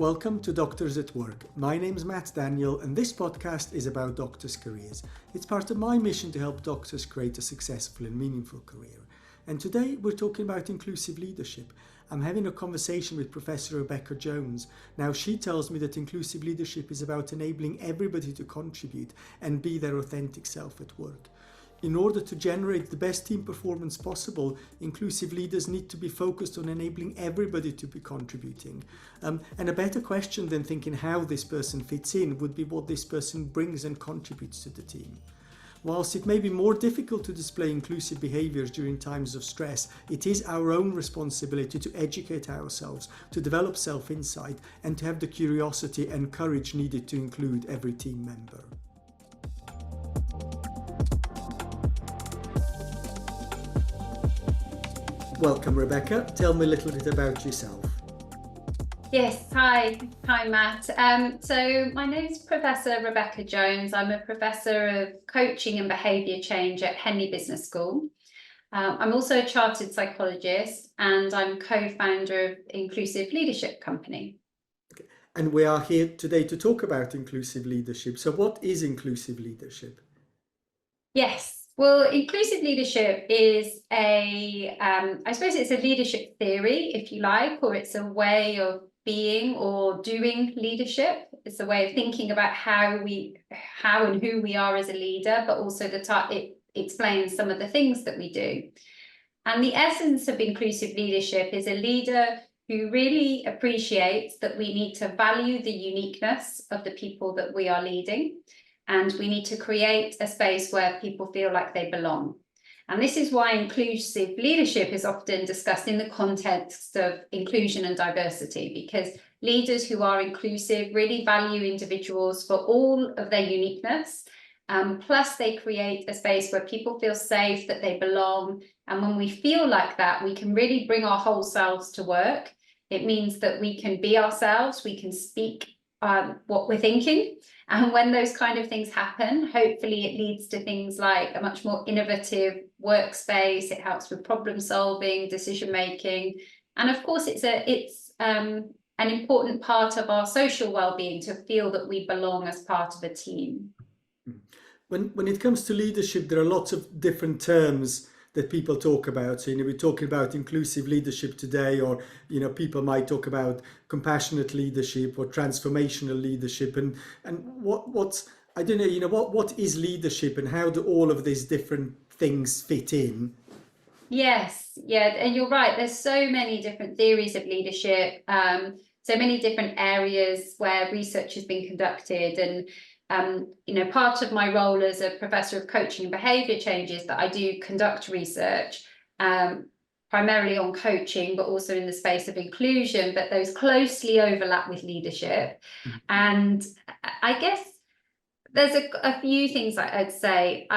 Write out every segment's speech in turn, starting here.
Welcome to Doctors at Work. My name's Matt Daniel and this podcast is about doctors' careers. It's part of my mission to help doctors create a successful and meaningful career. And today we're talking about inclusive leadership. I'm having a conversation with Professor Rebecca Jones. Now she tells me that inclusive leadership is about enabling everybody to contribute and be their authentic self at work. In order to generate the best team performance possible, inclusive leaders need to be focused on enabling everybody to be contributing. And a better question than thinking how this person fits in would be what this person brings and contributes to the team. Whilst it may be more difficult to display inclusive behaviours during times of stress, it is our own responsibility to educate ourselves, to develop self-insight, and to have the curiosity and courage needed to include every team member. Welcome, Rebecca. Tell me a little bit about yourself. Yes, hi Matt. So my name is Professor Rebecca Jones. I'm a Professor of Coaching and Behavioural Change at Henley Business School. I'm also a Chartered Psychologist and I'm co-founder of Inclusive Leadership Company. Okay. And we are here today to talk about inclusive leadership. So what is inclusive leadership? Yes. Well, inclusive leadership is I suppose it's a leadership theory, if you like, or it's a way of being or doing leadership. It's a way of thinking about how and who we are as a leader, but also it explains some of the things that we do. And the essence of inclusive leadership is a leader who really appreciates that we need to value the uniqueness of the people that we are leading. And we need to create a space where people feel like they belong. And this is why inclusive leadership is often discussed in the context of inclusion and diversity, because leaders who are inclusive really value individuals for all of their uniqueness. Plus they create a space where people feel safe, that they belong. And when we feel like that, we can really bring our whole selves to work. It means that we can be ourselves, we can speak what we're thinking. And when those kind of things happen, hopefully it leads to things like a much more innovative workspace. It helps with problem solving, decision making. And of course, it's an important part of our social well-being to feel that we belong as part of a team. When it comes to leadership, there are lots of different terms that people talk about. So, we're talking about inclusive leadership today, or, people might talk about compassionate leadership or transformational leadership. And I don't know, what is leadership and how do all of these different things fit in? Yes, yeah, and you're right. There's so many different theories of leadership, so many different areas where research has been conducted. And part of my role as a Professor of Coaching and Behavioural Change is that I do conduct research, primarily on coaching, but also in the space of inclusion, but those closely overlap with leadership. Mm-hmm. And I guess there's a few things I'd say.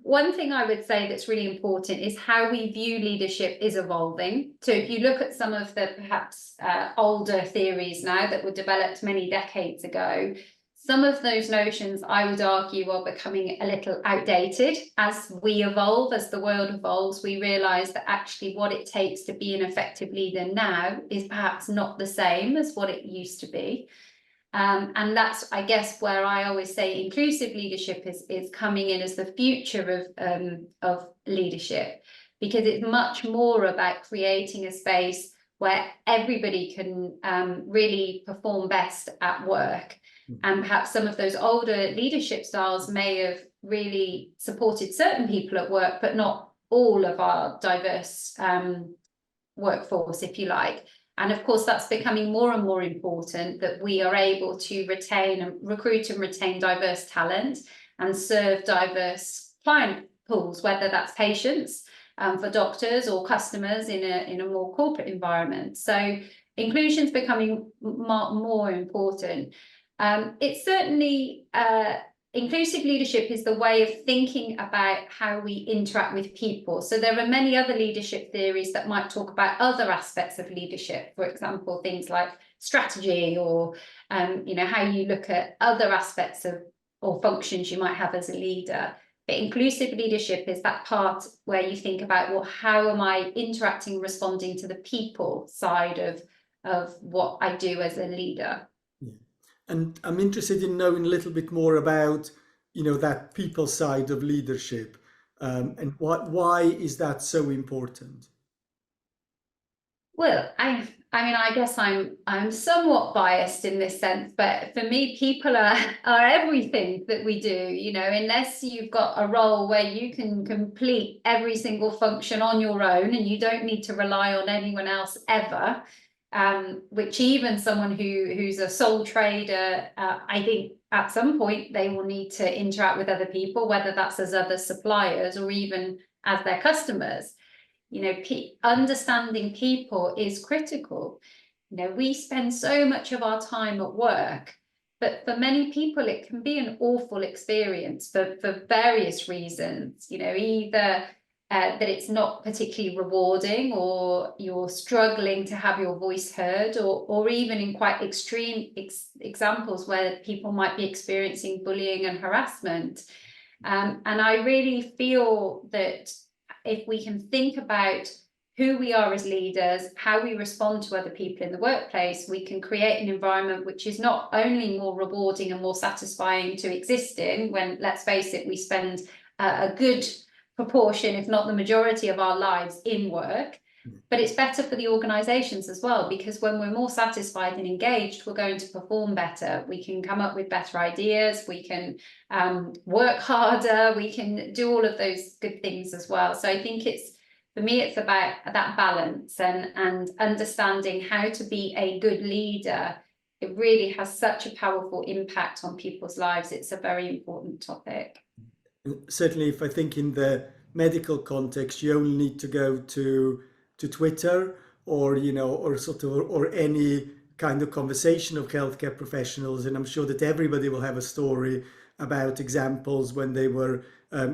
One thing I would say that's really important is how we view leadership is evolving. So if you look at some of the perhaps older theories now that were developed many decades ago, some of those notions, I would argue, are becoming a little outdated. As we evolve, as the world evolves, we realise that actually what it takes to be an effective leader now is perhaps not the same as what it used to be. And that's, I guess, where I always say inclusive leadership is coming in as the future of leadership, because it's much more about creating a space where everybody can really perform best at work. And perhaps some of those older leadership styles may have really supported certain people at work, but not all of our diverse workforce, if you like. And of course, that's becoming more and more important, that we are able to retain and recruit and retain diverse talent and serve diverse client pools, whether that's patients for doctors or customers in a more corporate environment. So inclusion is becoming more important. It's certainly inclusive leadership is the way of thinking about how we interact with people. So there are many other leadership theories that might talk about other aspects of leadership, for example, things like strategy or, how you look at other aspects of or functions you might have as a leader. But inclusive leadership is that part where you think about, well, how am I interacting, responding to the people side of of what I do as a leader. Yeah. And I'm interested in knowing a little bit more about, that people side of leadership, and why is that so important? Well, I mean, I guess I'm somewhat biased in this sense, but for me, people are everything that we do. Unless you've got a role where you can complete every single function on your own and you don't need to rely on anyone else ever, which even someone who's a sole trader, I think at some point they will need to interact with other people, whether that's as other suppliers or even as their customers. Understanding people is critical. We spend so much of our time at work, but for many people, it can be an awful experience for various reasons. Either that it's not particularly rewarding, or you're struggling to have your voice heard, or even in quite extreme examples where people might be experiencing bullying and harassment. And I really feel that if we can think about who we are as leaders, how we respond to other people in the workplace, we can create an environment which is not only more rewarding and more satisfying to exist in, when, let's face it, we spend a good proportion, if not the majority of our lives in work, but it's better for the organizations as well, because when we're more satisfied and engaged, we're going to perform better. We can come up with better ideas, we can work harder, we can do all of those good things as well. So I think for me, it's about that balance and understanding how to be a good leader. It really has such a powerful impact on people's lives. It's a very important topic. Certainly, if I think in the medical context, you only need to go to Twitter, or or any kind of conversation of healthcare professionals, and I'm sure that everybody will have a story about examples when they were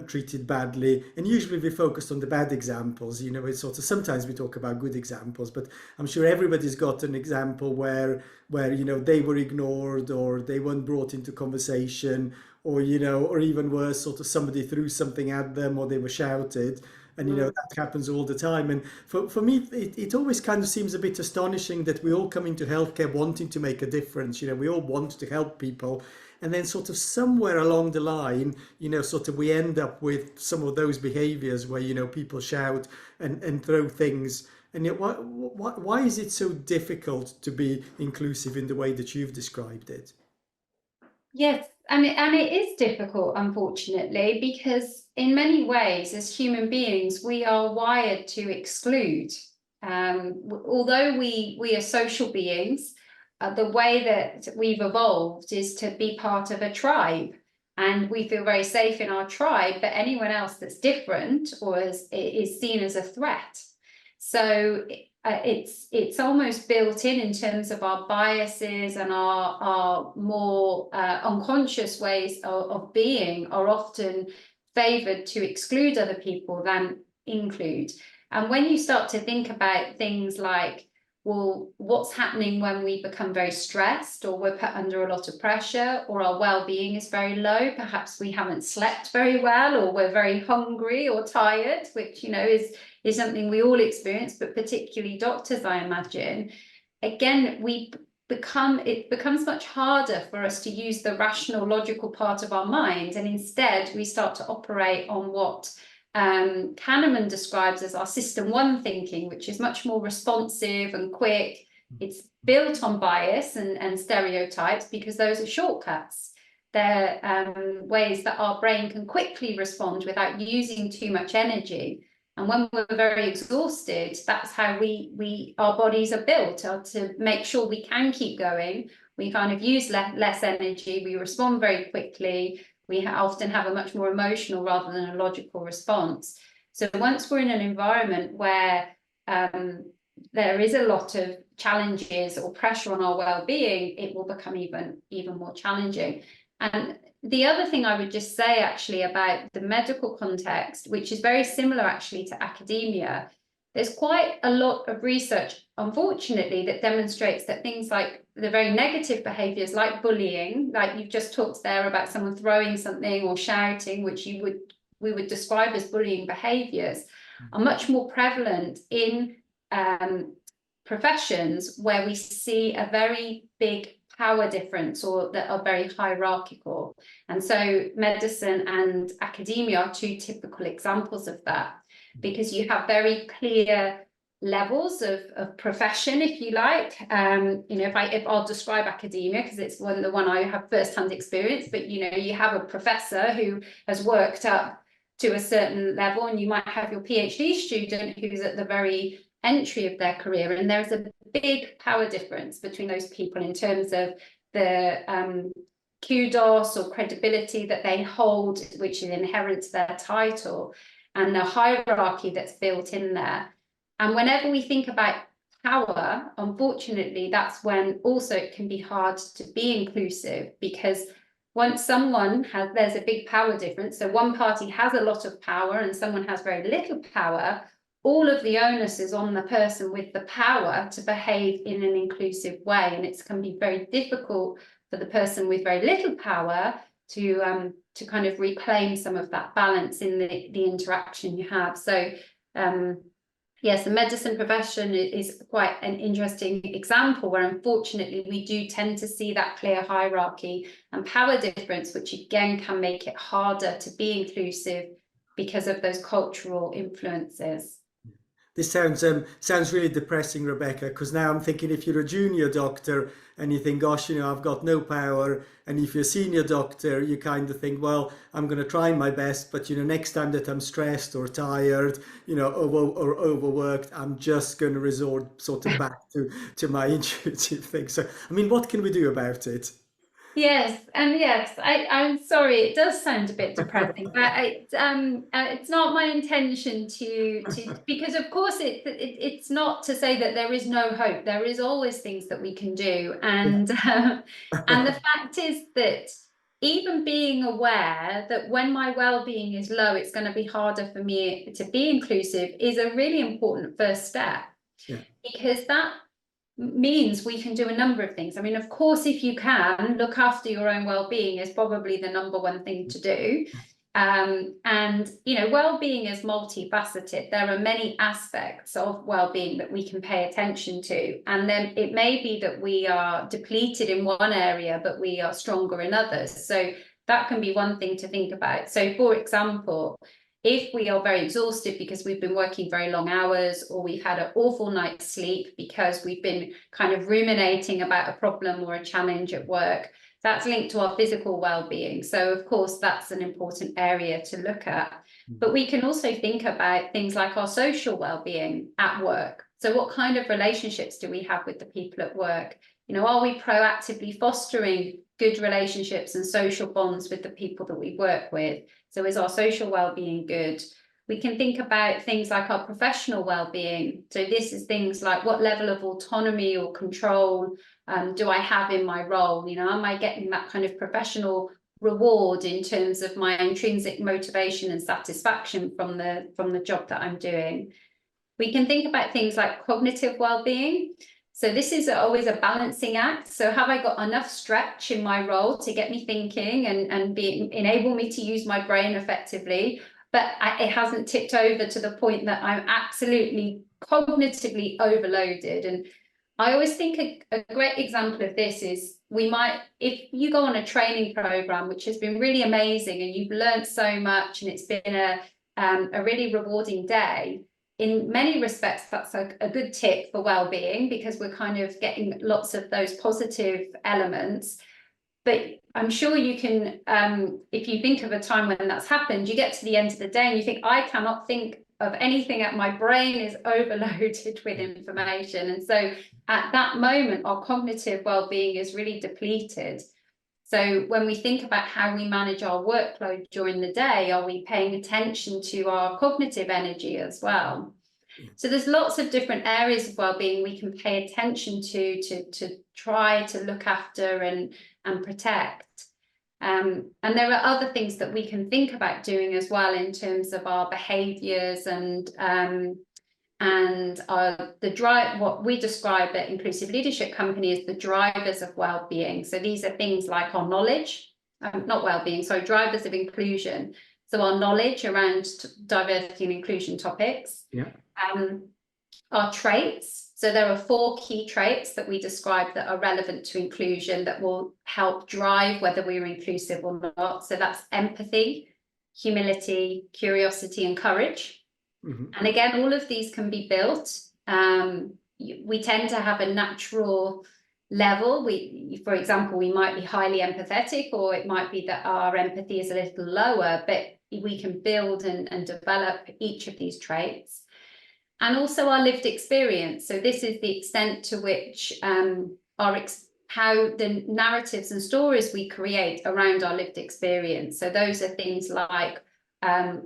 treated badly. And usually we focus on the bad examples. It's sometimes we talk about good examples, but I'm sure everybody's got an example where they were ignored, or they weren't brought into conversation, or or even worse, somebody threw something at them, or they were shouted. And that happens all the time. And for me, it always kind of seems a bit astonishing that we all come into healthcare wanting to make a difference. We all want to help people, and then somewhere along the line, we end up with some of those behaviours where people shout and throw things. And yet, why is it so difficult to be inclusive in the way that you've described it? Yes, and it is difficult, unfortunately, because in many ways, as human beings, we are wired to exclude. Although we are social beings, the way that we've evolved is to be part of a tribe, and we feel very safe in our tribe, but anyone else that's different or is seen as a threat. So it's almost built in terms of our biases, and our more unconscious ways of being are often favoured to exclude other people than include. And when you start to think about things like, well, what's happening when we become very stressed, or we're put under a lot of pressure, or our well-being is very low, perhaps we haven't slept very well, or we're very hungry or tired, which is something we all experience, but particularly doctors, I imagine. Again, it becomes much harder for us to use the rational, logical part of our mind, and instead we start to operate on what Kahneman describes as our system one thinking, which is much more responsive and quick. It's built on bias and stereotypes, because those are shortcuts. They're ways that our brain can quickly respond without using too much energy. And when we're very exhausted, that's how our bodies are built, to make sure we can keep going. We kind of use less energy, we respond very quickly, we often have a much more emotional rather than a logical response. So once we're in an environment where there is a lot of challenges or pressure on our well-being, it will become even more challenging. And the other thing I would just say actually about the medical context, which is very similar actually to academia, there's quite a lot of research, unfortunately, that demonstrates that things like the very negative behaviours like bullying, like you've just talked there about someone throwing something or shouting, which we would describe as bullying behaviours, are much more prevalent in professions where we see a very big power difference, or that are very hierarchical. And so medicine and academia are two typical examples of that, because you have very clear levels of profession, if you like. You know, if I'll describe academia, because it's the one I have first-hand experience, but you know, you have a professor who has worked up to a certain level, and you might have your PhD student who's at the very entry of their career, and there's a big power difference between those people in terms of the kudos or credibility that they hold, which is inherent to their title, and the hierarchy that's built in there. And whenever we think about power, unfortunately, that's when also it can be hard to be inclusive, because once someone there's a big power difference, so one party has a lot of power and someone has very little power, all of the onus is on the person with the power to behave in an inclusive way. And it can be very difficult for the person with very little power to kind of reclaim some of that balance in the interaction you have. So yes, the medicine profession is quite an interesting example where unfortunately we do tend to see that clear hierarchy and power difference, which again can make it harder to be inclusive because of those cultural influences. This sounds really depressing, Rebecca, because now I'm thinking, if you're a junior doctor and you think, gosh, you know, I've got no power, and if you're a senior doctor, you kind of think, well, I'm going to try my best, but you know, next time that I'm stressed or tired, you know, or overworked, I'm just going to resort sort of back to my intuitive thing. So, I mean, what can we do about it? Yes, and yes, I'm sorry, it does sound a bit depressing, but it's not my intention to because of course it's not to say that there is no hope. There is always things that we can do, and and the fact is that even being aware that when my well-being is low, it's going to be harder for me to be inclusive is a really important first step. Yeah. Because that means we can do a number of things. I mean, of course, if you can look after your own well-being is probably the number one thing to do. And you know, well-being is multifaceted. There are many aspects of well-being that we can pay attention to, and then it may be that we are depleted in one area but we are stronger in others. So that can be one thing to think about. So for example, if we are very exhausted because we've been working very long hours, or we've had an awful night's sleep because we've been kind of ruminating about a problem or a challenge at work, that's linked to our physical well-being. So of course, that's an important area to look at. But we can also think about things like our social well-being at work. So what kind of relationships do we have with the people at work? You know, are we proactively fostering good relationships and social bonds with the people that we work with? So is our social well-being good? We can think about things like our professional well-being. So this is things like, what level of autonomy or control do I have in my role? You know, am I getting that kind of professional reward in terms of my intrinsic motivation and satisfaction from the job that I'm doing? We can think about things like cognitive well-being. So this is always a balancing act. So have I got enough stretch in my role to get me thinking and enable me to use my brain effectively, but it hasn't tipped over to the point that I'm absolutely cognitively overloaded? And I always think a great example of this is, if you go on a training program, which has been really amazing and you've learned so much and it's been a really rewarding day, in many respects, that's a good tip for well-being, because we're kind of getting lots of those positive elements. But I'm sure you can, if you think of a time when that's happened, you get to the end of the day and you think, I cannot think of anything, my brain is overloaded with information. And so at that moment, our cognitive well-being is really depleted. So when we think about how we manage our workload during the day, are we paying attention to our cognitive energy as well? So there's lots of different areas of well-being we can pay attention to try to look after and protect. And there are other things that we can think about doing as well in terms of our behaviours and the drive, what we describe at Inclusive Leadership Company as the drivers of well-being. So these are things like our knowledge, not well-being, sorry, drivers of inclusion. So our knowledge around diversity and inclusion topics, our traits. So there are 4 key traits that we describe that are relevant to inclusion that will help drive whether we're inclusive or not. So that's empathy, humility, curiosity, and courage. And again, all of these can be built. We tend to have a natural level. For example, we might be highly empathetic, or it might be that our empathy is a little lower, but we can build and develop each of these traits. And also our lived experience. So this is the extent to which how the narratives and stories we create around our lived experience. So those are things like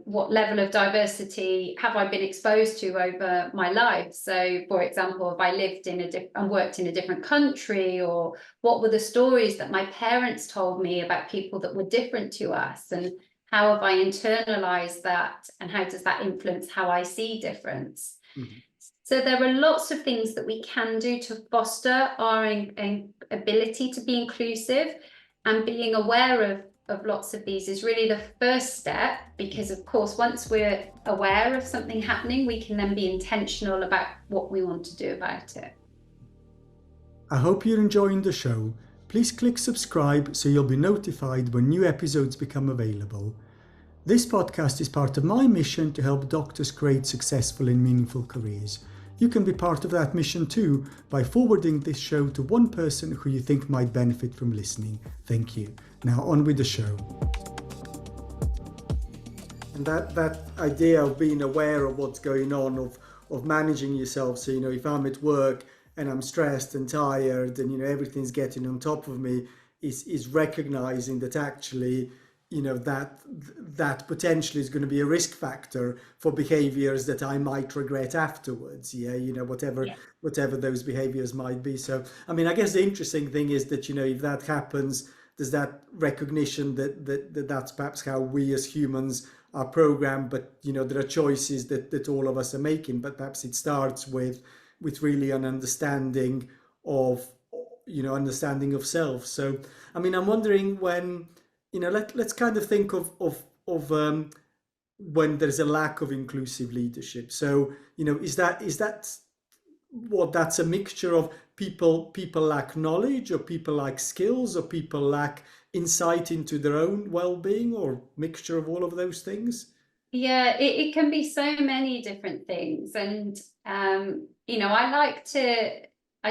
what level of diversity have I been exposed to over my life? So, for example, have I lived in and worked in a different country, or what were the stories that my parents told me about people that were different to us, and how have I internalized that, and how does that influence how I see difference? So there are lots of things that we can do to foster our ability to be inclusive, and being aware of lots of these is really the first step, because of course once we're aware of something happening, we can then be intentional about what we want to do about it. I hope you're enjoying the show. Please click subscribe so you'll be notified when new episodes become available. This podcast is part of my mission to help doctors create successful and meaningful careers. You can be part of that mission too by forwarding this show to one person who you think might benefit from listening. Thank you. Now on with the show. And that idea of being aware of what's going on, of managing yourself. So, if I'm at work and I'm stressed and tired and, everything's getting on top of me, is recognizing that actually, that potentially is going to be a risk factor for behaviors that I might regret afterwards. Whatever those behaviors might be. So, I guess the interesting thing is that, if that happens, there's that recognition that's perhaps how we as humans are programmed, but, there are choices that all of us are making, but perhaps it starts with really an understanding of self. So, I'm wondering when, let's kind of think of when there's a lack of inclusive leadership. So, is that what that's a mixture of people lack knowledge, or people lack skills, or people lack insight into their own well-being, or mixture of all of those things? Yeah, it can be so many different things. And, I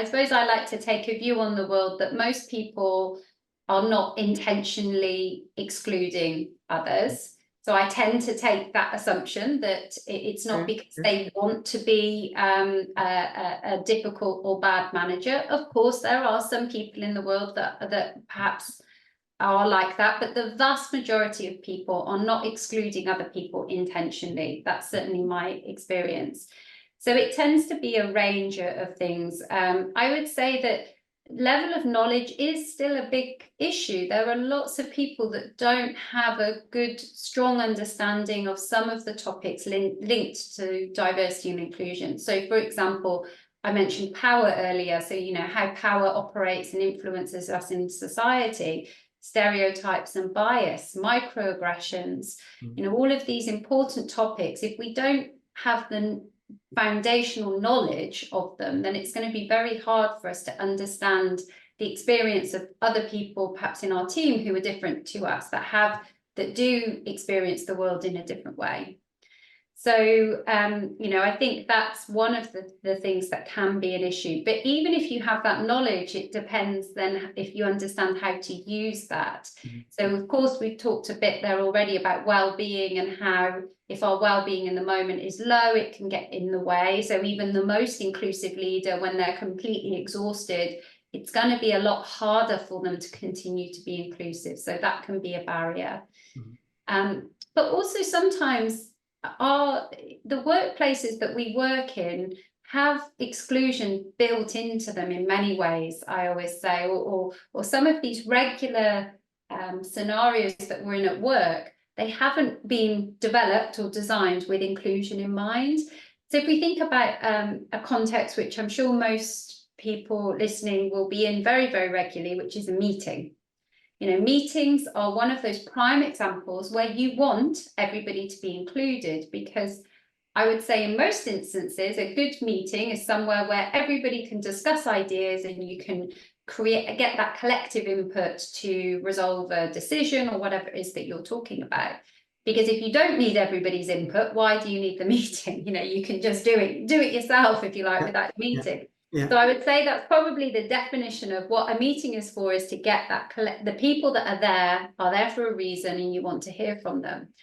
suppose I like to take a view on the world that most people are not intentionally excluding others. So I tend to take that assumption that it's not because they want to be a difficult or bad manager. Of course, there are some people in the world that perhaps are like that, but the vast majority of people are not excluding other people intentionally. That's certainly my experience. So it tends to be a range of things. I would say that level of knowledge is still a big issue. There are lots of people that don't have a good, strong understanding of some of the topics linked to diversity and inclusion. So, for example, I mentioned power earlier. So, how power operates and influences us in society, stereotypes and bias, microaggressions, all of these important topics. If we don't have the foundational knowledge of them, then it's going to be very hard for us to understand the experience of other people, perhaps in our team, who are different to us, that do experience the world in a different way. So, I think that's one of the things that can be an issue. But even if you have that knowledge, it depends then if you understand how to use that. So, of course, we've talked a bit there already about well-being, and how if our well-being in the moment is low, it can get in the way. So even the most inclusive leader, when they're completely exhausted, it's going to be a lot harder for them to continue to be inclusive. So that can be a barrier. But also sometimes the workplaces that we work in have exclusion built into them in many ways, I always say, or some of these regular scenarios that we're in at work, they haven't been developed or designed with inclusion in mind. So if we think about a context which I'm sure most people listening will be in very, very regularly, which is a meeting. Meetings are one of those prime examples where you want everybody to be included, because I would say in most instances, a good meeting is somewhere where everybody can discuss ideas and you can get that collective input to resolve a decision or whatever it is that you're talking about. Because if you don't need everybody's input, why do you need the meeting? You can just do it yourself, if you like, without the meeting. So I would say that's probably the definition of what a meeting is for, is to get that the people that are there for a reason, and you want to hear from them.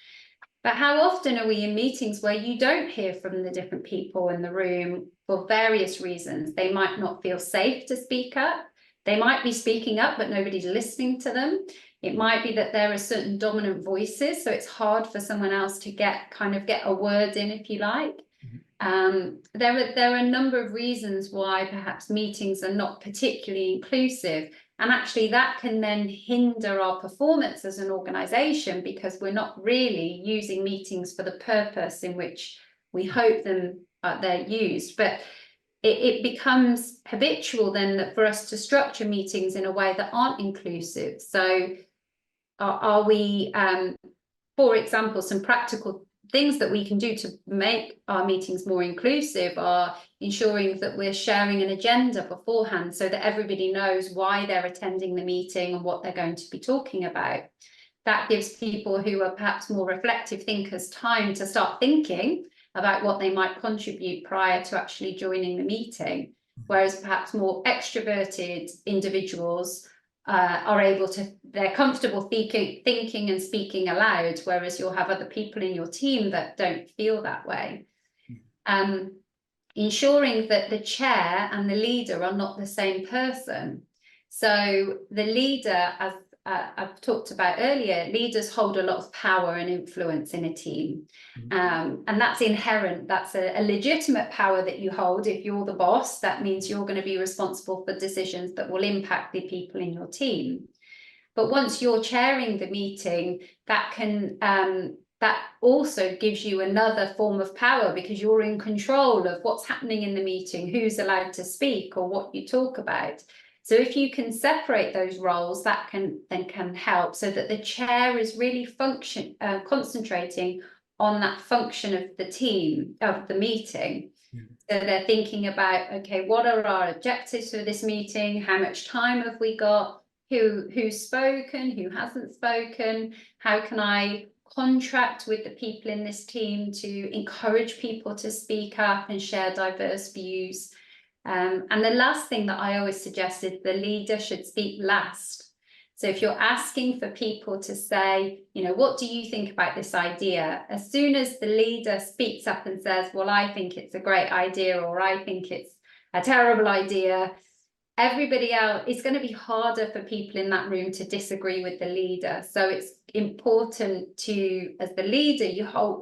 But how often are we in meetings where you don't hear from the different people in the room for various reasons? They might not feel safe to speak up. They might be speaking up, but nobody's listening to them. It might be that there are certain dominant voices, so it's hard for someone else to get a word in, if you like. There are a number of reasons why perhaps meetings are not particularly inclusive. And actually that can then hinder our performance as an organisation, because we're not really using meetings for the purpose in which we hope they're used. But it becomes habitual then that for us to structure meetings in a way that aren't inclusive. So are we, for example, some practical things that we can do to make our meetings more inclusive are ensuring that we're sharing an agenda beforehand so that everybody knows why they're attending the meeting and what they're going to be talking about. That gives people who are perhaps more reflective thinkers time to start thinking about what they might contribute prior to actually joining the meeting, whereas perhaps more extroverted individuals they're comfortable thinking and speaking aloud, whereas you'll have other people in your team that don't feel that way. Ensuring that the chair and the leader are not the same person. So the leader, as I've talked about earlier, leaders hold a lot of power and influence in a team. And that's inherent. That's a legitimate power that you hold. If you're the boss, that means you're going to be responsible for decisions that will impact the people in your team. But once you're chairing the meeting, that also gives you another form of power, because you're in control of what's happening in the meeting, who's allowed to speak or what you talk about. So if you can separate those roles, that can help, so that the chair is really concentrating on that function of the team, of the meeting. So they're thinking about, okay, what are our objectives for this meeting? How much time have we got? Who's spoken? Who hasn't spoken? How can I contract with the people in this team to encourage people to speak up and share diverse views? And the last thing that I always suggest is the leader should speak last. So if you're asking for people to say, what do you think about this idea? As soon as the leader speaks up and says, well, I think it's a great idea, or I think it's a terrible idea, everybody else, it's going to be harder for people in that room to disagree with the leader. So it's important to, as the leader,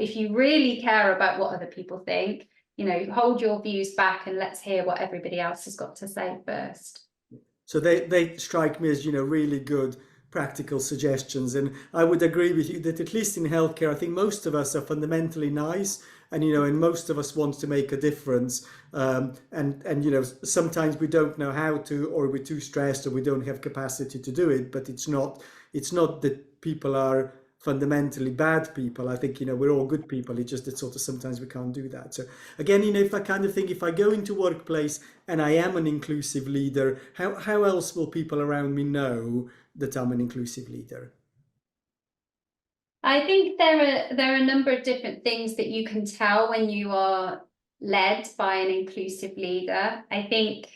if you really care about what other people think, hold your views back and let's hear what everybody else has got to say first. So they strike me as, really good practical suggestions. And I would agree with you that at least in healthcare, I think most of us are fundamentally nice, and, and most of us want to make a difference. And sometimes we don't know how to, or we're too stressed, or we don't have capacity to do it. But it's not that people are fundamentally bad people. I think, we're all good people. It's just that sort of sometimes we can't do that. So again, if I kind of think, if I go into workplace and I am an inclusive leader, how else will people around me know that I'm an inclusive leader? I think there are a number of different things that you can tell when you are led by an inclusive leader. I think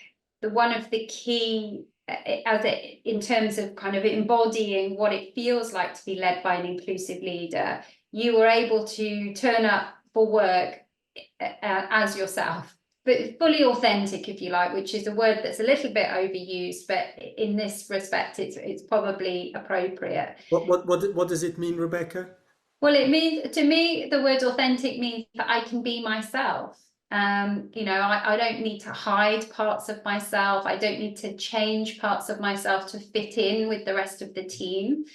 one of the key, in terms of kind of embodying what it feels like to be led by an inclusive leader, you were able to turn up for work as yourself, but fully authentic, if you like, which is a word that's a little bit overused, but in this respect, it's probably appropriate. What does it mean, Rebecca? Well, it means, to me, the word authentic means that I can be myself. I don't need to hide parts of myself. I don't need to change parts of myself to fit in with the rest of the team.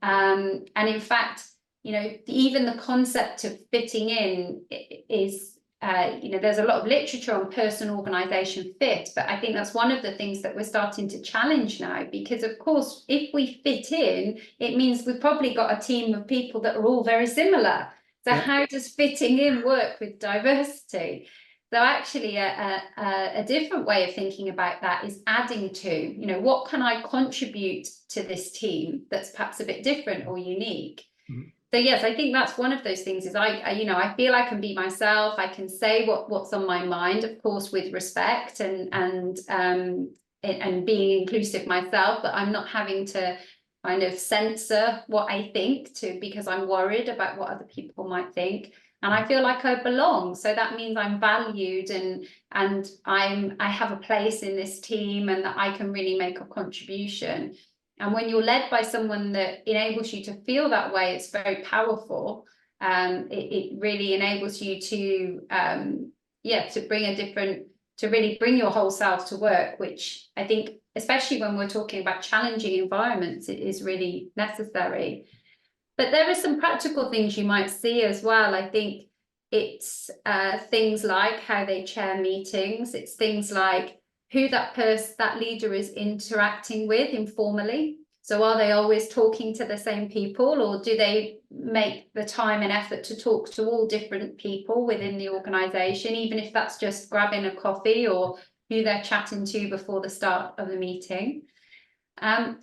And in fact, even the concept of fitting in is, there's a lot of literature on person-organisation fit, but I think that's one of the things that we're starting to challenge now, because of course, if we fit in, it means we've probably got a team of people that are all very similar. So how does fitting in work with diversity? So actually a different way of thinking about that is adding to, what can I contribute to this team that's perhaps a bit different or unique? So yes, I think that's one of those things is I feel I can be myself. I can say what's on my mind, of course, with respect and being inclusive myself, but I'm not having to kind of censor what I think because I'm worried about what other people might think. And I feel like I belong. So that means I'm valued and I have a place in this team and that I can really make a contribution. And when you're led by someone that enables you to feel that way, it's very powerful. It really enables you to really bring your whole self to work, which I think, especially when we're talking about challenging environments, it is really necessary. But there are some practical things you might see as well. I think it's things like how they chair meetings. It's things like who that leader is interacting with informally. So are they always talking to the same people, or do they make the time and effort to talk to all different people within the organization, even if that's just grabbing a coffee or who they're chatting to before the start of the meeting?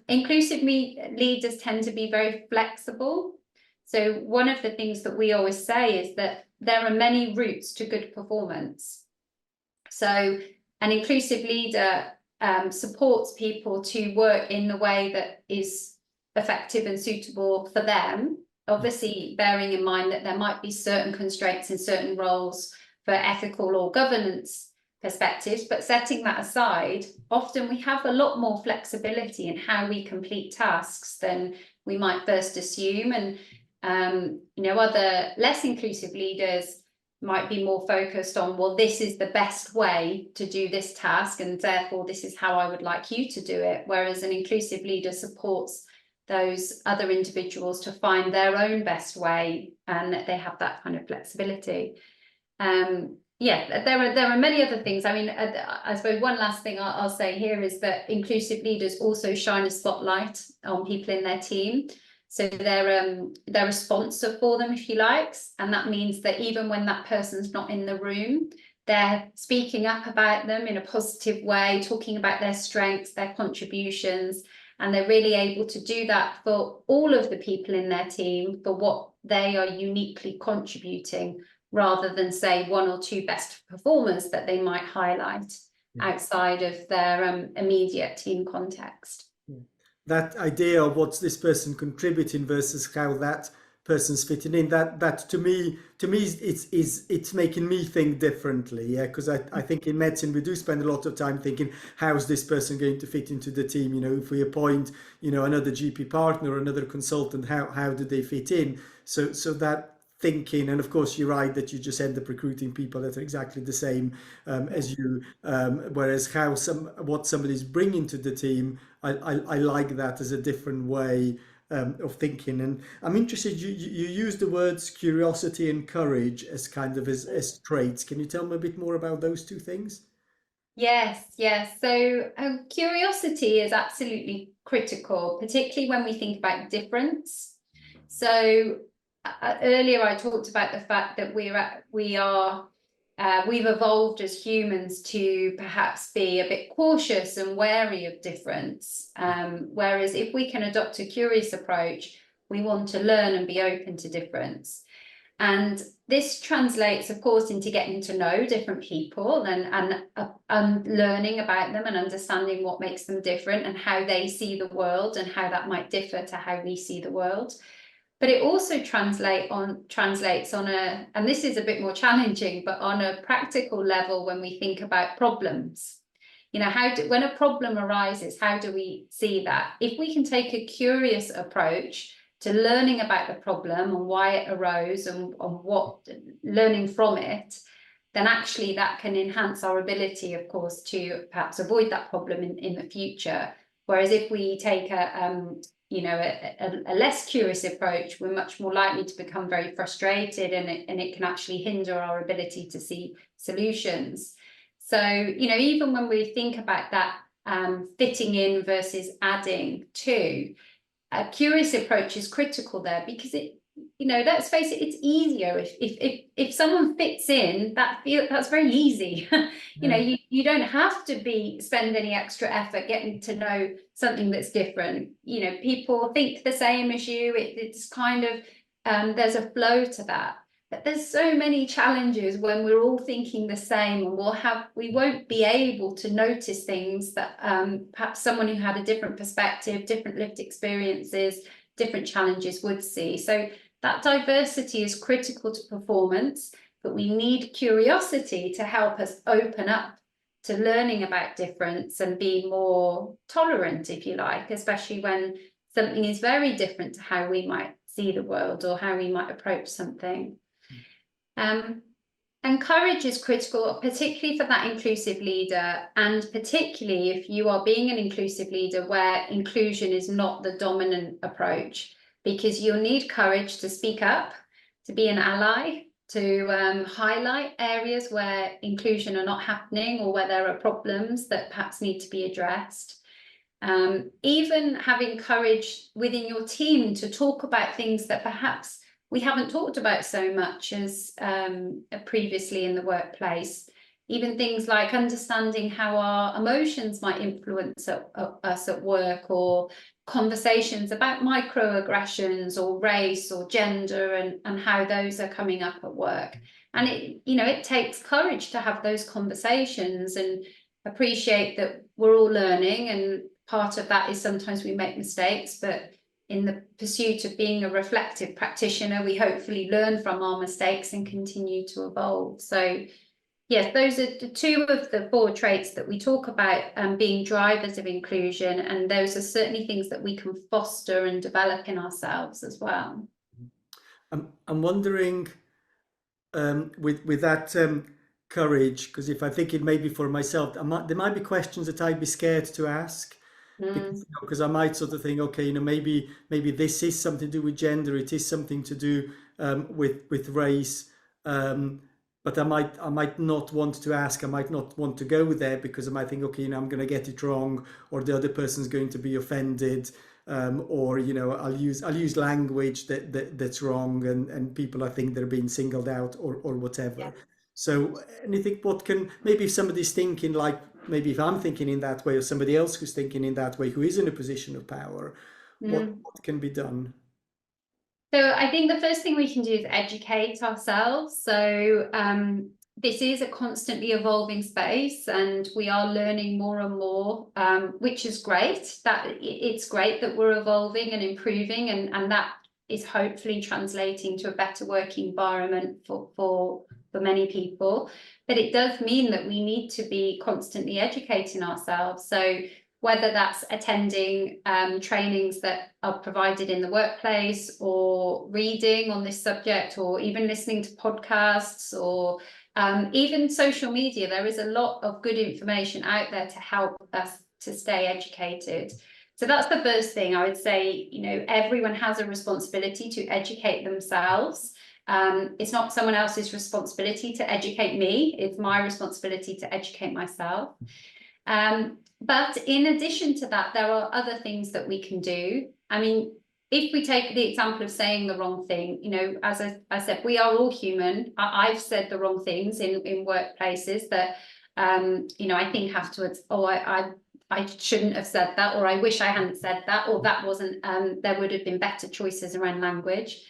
Inclusive leaders tend to be very flexible. So one of the things that we always say is that there are many routes to good performance. So an inclusive leader supports people to work in the way that is effective and suitable for them, obviously bearing in mind that there might be certain constraints in certain roles for ethical or governance perspectives, but setting that aside, often we have a lot more flexibility in how we complete tasks than we might first assume. And other less inclusive leaders might be more focused on, well, this is the best way to do this task, and therefore this is how I would like you to do it. Whereas an inclusive leader supports those other individuals to find their own best way, and that they have that kind of flexibility. There are many other things. I mean, I suppose one last thing I'll say here is that inclusive leaders also shine a spotlight on people in their team. So they're a sponsor for them, if you like. And that means that even when that person's not in the room, they're speaking up about them in a positive way, talking about their strengths, their contributions, and they're really able to do that for all of the people in their team for what they are uniquely contributing, rather than say one or two best performers that they might highlight outside of their immediate team context. That idea of what's this person contributing versus how that person's fitting in, that to me it's making me think differently. Because I think in medicine we do spend a lot of time thinking, how's this person going to fit into the team? If we appoint another GP partner or another consultant, how do they fit in? So that thinking, and of course you're right that you just end up recruiting people that are exactly the same as you, whereas what somebody's bringing to the team, I like that as a different way of thinking. And I'm interested, you use the words curiosity and courage as kind of as traits. Can you tell me a bit more about those two things? Yes. So curiosity is absolutely critical, particularly when we think about difference. So earlier I talked about the fact that we've evolved as humans to perhaps be a bit cautious and wary of difference. Whereas if we can adopt a curious approach, we want to learn and be open to difference. And this translates, of course, into getting to know different people and learning about them and understanding what makes them different and how they see the world and how that might differ to how we see the world. But it also translates on and this is a bit more challenging, but on a practical level when we think about problems. When a problem arises, how do we see that? If we can take a curious approach to learning about the problem and why it arose and what learning from it, then actually that can enhance our ability, of course, to perhaps avoid that problem in the future. Whereas if we take a less curious approach, we're much more likely to become very frustrated, and it can actually hinder our ability to see solutions. So, even when we think about that fitting in versus adding to, a curious approach is critical there, because let's face it, it's easier if someone fits in, that's very easy. You don't have to spend any extra effort getting to know something that's different. People think the same as you. It's kind of there's a flow to that. But there's so many challenges when we're all thinking the same, and we won't be able to notice things that perhaps someone who had a different perspective, different lived experiences, different challenges would see. So that diversity is critical to performance, but we need curiosity to help us open up to learning about difference and be more tolerant, if you like, especially when something is very different to how we might see the world or how we might approach something. And courage is critical, particularly for that inclusive leader, and particularly if you are being an inclusive leader where inclusion is not the dominant approach, because you'll need courage to speak up, to be an ally, to highlight areas where inclusion are not happening or where there are problems that perhaps need to be addressed. Even having courage within your team to talk about things that perhaps we haven't talked about so much as previously in the workplace. Even things like understanding how our emotions might influence us at work, or conversations about microaggressions or race or gender and how those are coming up at work. And it takes courage to have those conversations and appreciate that we're all learning, and part of that is sometimes we make mistakes, but in the pursuit of being a reflective practitioner, we hopefully learn from our mistakes and continue to evolve. So yes, those are the 2 of the 4 traits that we talk about being drivers of inclusion, and those are certainly things that we can foster and develop in ourselves as well. I'm wondering with that courage, because if I think it may be for myself, there might be questions that I'd be scared to ask. Because I might sort of think, okay, maybe this is something to do with gender, it is something to do with race, but I might not want to ask, I might not want to go there because I might think, okay, I'm going to get it wrong, or the other person's going to be offended, or I'll use language that's wrong, and people I think they're being singled out or whatever. Yeah. So anything, maybe if somebody's thinking like, maybe if I'm thinking in that way, or somebody else who's thinking in that way, who is in a position of power, what can be done? So I think the first thing we can do is educate ourselves. So this is a constantly evolving space, and we are learning more and more, which is great. It's great that we're evolving and improving, and that is hopefully translating to a better working environment for many people. But it does mean that we need to be constantly educating ourselves. So whether that's attending trainings that are provided in the workplace, or reading on this subject, or even listening to podcasts, or even social media. There is a lot of good information out there to help us to stay educated. So that's the first thing I would say. Everyone has a responsibility to educate themselves. It's not someone else's responsibility to educate me. It's my responsibility to educate myself. But in addition to that, there are other things that we can do. I mean, if we take the example of saying the wrong thing, as I said, we are all human. I've said the wrong things in workplaces that, I think afterwards, I shouldn't have said that, or I wish I hadn't said that, or that wasn't, there would have been better choices around language.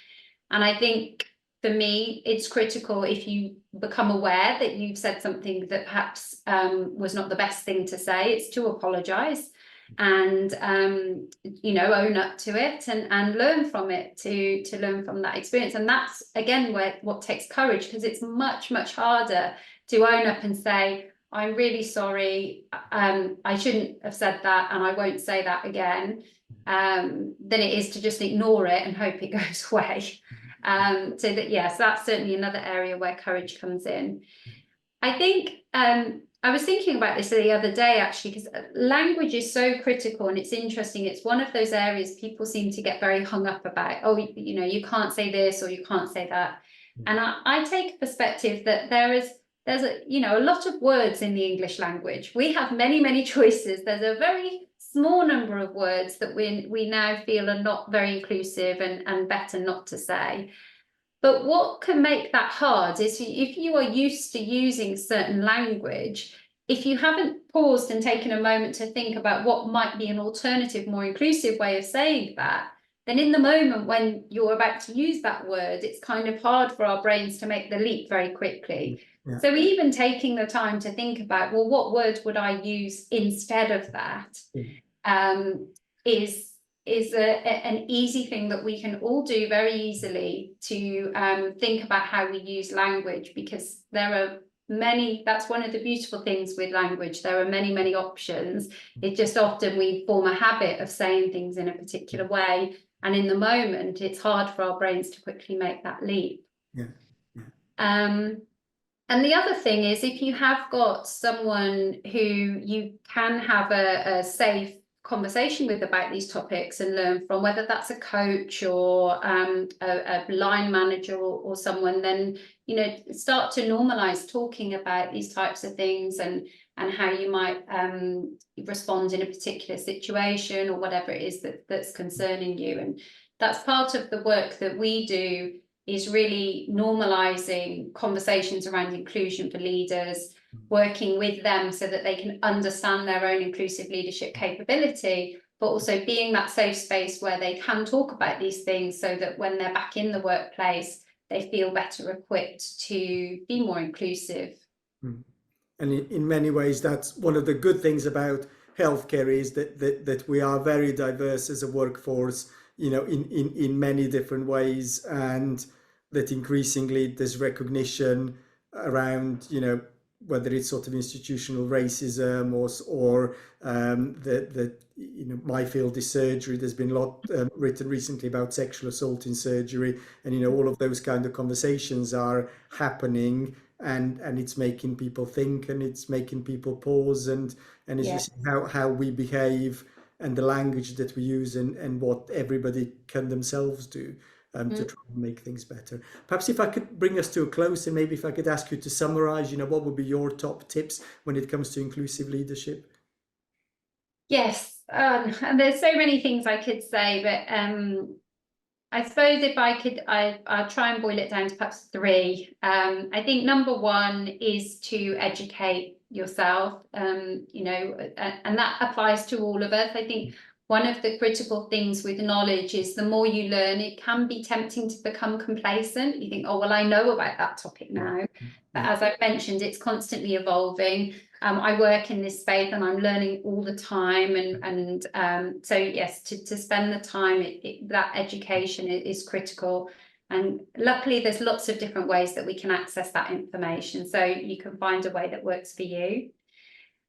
And I think for me, it's critical if you become aware that you've said something that perhaps was not the best thing to say, it's to apologise and own up to it and learn from it, to learn from that experience. And that's again what takes courage, because it's much harder to own up and say, I'm really sorry, I shouldn't have said that and I won't say that again, than it is to just ignore it and hope it goes away. So that's certainly another area where courage comes in. I think I was thinking about this the other day, actually, because language is so critical, and it's interesting. It's one of those areas people seem to get very hung up about. Oh, you can't say this or you can't say that. And I take a perspective that there's a lot of words in the English language. We have many choices. There's a very small number of words that we now feel are not very inclusive and better not to say. But what can make that hard is if you are used to using certain language, if you haven't paused and taken a moment to think about what might be an alternative, more inclusive way of saying that, then in the moment when you're about to use that word, it's kind of hard for our brains to make the leap very quickly. Yeah. So even taking the time to think about, well, what word would I use instead of that, is an easy thing that we can all do very easily to think about how we use language, because there are many, that's one of the beautiful things with language. There are many, many options. It just often we form a habit of saying things in a particular way. And in the moment, it's hard for our brains to quickly make that leap. Yeah. And the other thing is, if you have got someone who you can have a safe conversation with about these topics and learn from, whether that's a coach or a line manager or someone, then start to normalize talking about these types of things and how you might respond in a particular situation or whatever it is that's concerning you. And that's part of the work that we do, is really normalizing conversations around inclusion for leaders, working with them so that they can understand their own inclusive leadership capability, but also being that safe space where they can talk about these things so that when they're back in the workplace, they feel better equipped to be more inclusive. And in many ways, that's one of the good things about healthcare, is that we are very diverse as a workforce, in many different ways, and that increasingly there's recognition around, whether it's sort of institutional racism or my field is surgery. There's been a lot written recently about sexual assault in surgery, and all of those kind of conversations are happening, and it's making people think, and it's making people pause, and as you see how we behave and the language that we use and what everybody can themselves do to try and make things better. Perhaps if I could bring us to a close, and maybe if I could ask you to summarize, what would be your top tips when it comes to inclusive leadership? Yes, and there's so many things I could say, but I suppose if I could, I'll try and boil it down to perhaps 3. I think number 1 is to educate yourself, and that applies to all of us. I think one of the critical things with knowledge is the more you learn, it can be tempting to become complacent. You think, oh, well, I know about that topic now. But as I've mentioned, it's constantly evolving. I work in this space and I'm learning all the time. And so, yes, to spend the time, that education is critical. And luckily, there's lots of different ways that we can access that information. So you can find a way that works for you.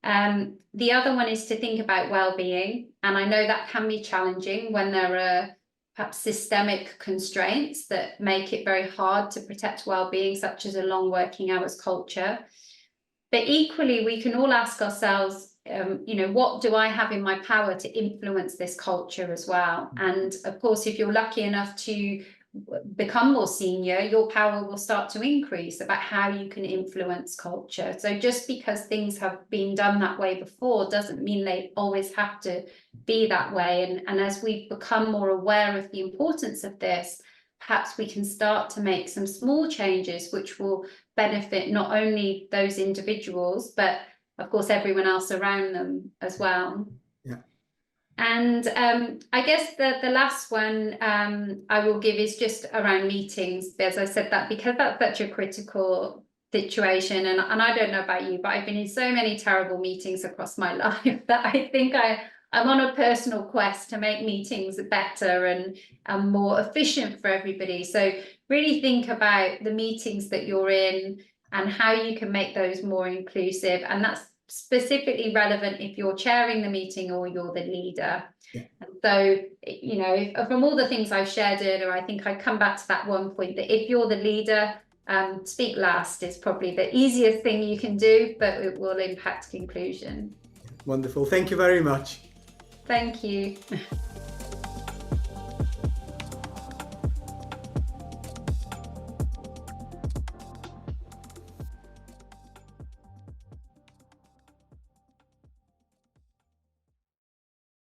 The other one is to think about well-being. And I know that can be challenging when there are perhaps systemic constraints that make it very hard to protect well-being, such as a long working hours culture. But equally, we can all ask ourselves, what do I have in my power to influence this culture as well? And of course, if you're lucky enough to become more senior, your power will start to increase about how you can influence culture. So just because things have been done that way before doesn't mean they always have to be that way. And as we become more aware of the importance of this, perhaps we can start to make some small changes which will benefit not only those individuals, but of course everyone else around them as well. And I guess the last one I will give is just around meetings, as I said, that because that's such a critical situation, and I don't know about you, but I've been in so many terrible meetings across my life that I think I'm on a personal quest to make meetings better and more efficient for everybody. So really think about the meetings that you're in and how you can make those more inclusive. And that's specifically relevant if you're chairing the meeting or you're the leader. And so, from all the things I've shared earlier, I think I come back to that one point, that if you're the leader, speak last is probably the easiest thing you can do, but it will impact conclusion. Wonderful. Thank you very much. Thank you.